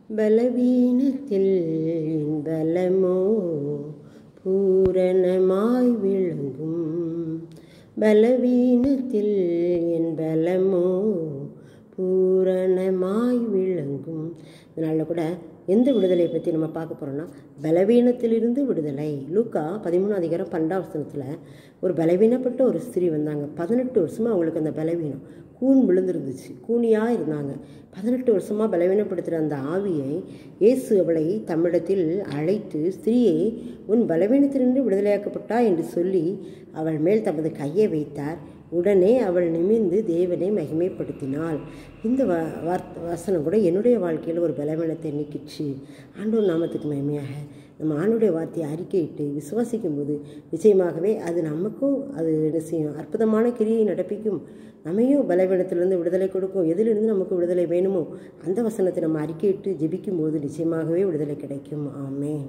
பலவீனத்தில் என் பலமோ பூரணமாய் விளங்கும். பலவீனத்தில் என் பலமோ பூரணமாய் விளங்கும். இதனால் கூட எந்த விடுதலையை பற்றி நம்ம பார்க்க போகிறோம்னா, பலவீனத்திலிருந்து விடுதலை. லூக்கா 13:12 ஒரு பலவீனப்பட்ட ஒரு ஸ்திரீ வந்தாங்க. 18 வருஷமாக அவங்களுக்கு அந்த பலவீனம் கூன் விழுந்துருந்துச்சு. கூனியாக இருந்தாங்க. 18 வருஷமாக பலவீனப்படுத்துகிற அந்த ஆவியை இயேசு அவளை தம்மிடத்தில் அழைத்து, ஸ்திரீயை உன் பலவீனத்திலிருந்து விடுதலையாக்கப்பட்டா என்று சொல்லி அவள் மேல் தமது கையை வைத்தார். உடனே அவள் நிமிர்ந்து தேவனை மகிமைப்படுத்தினாள். இந்த வசனம் கூட என்னுடைய வாழ்க்கையில் ஒரு பலவீனத்தை நீக்கிச்சு. ஆண்டவர் நாமத்துக்கு மகிமையாக நம்ம ஆண்டுடைய வார்த்தையை அறிக்கையிட்டு விசுவாசிக்கும் போது நிச்சயமாகவே அது நமக்கும் அது என்ன செய்யும், அற்புதமான கிரியை நடப்பிக்கும். நம்மையும் பலவீனத்திலிருந்து விடுதலை கொடுக்கும். எதிலிருந்து நமக்கு விடுதலை வேணுமோ அந்த வசனத்தை நம்ம அறிக்கையிட்டு ஜெபிக்கும் போது நிச்சயமாகவே விடுதலை கிடைக்கும். ஆமென்.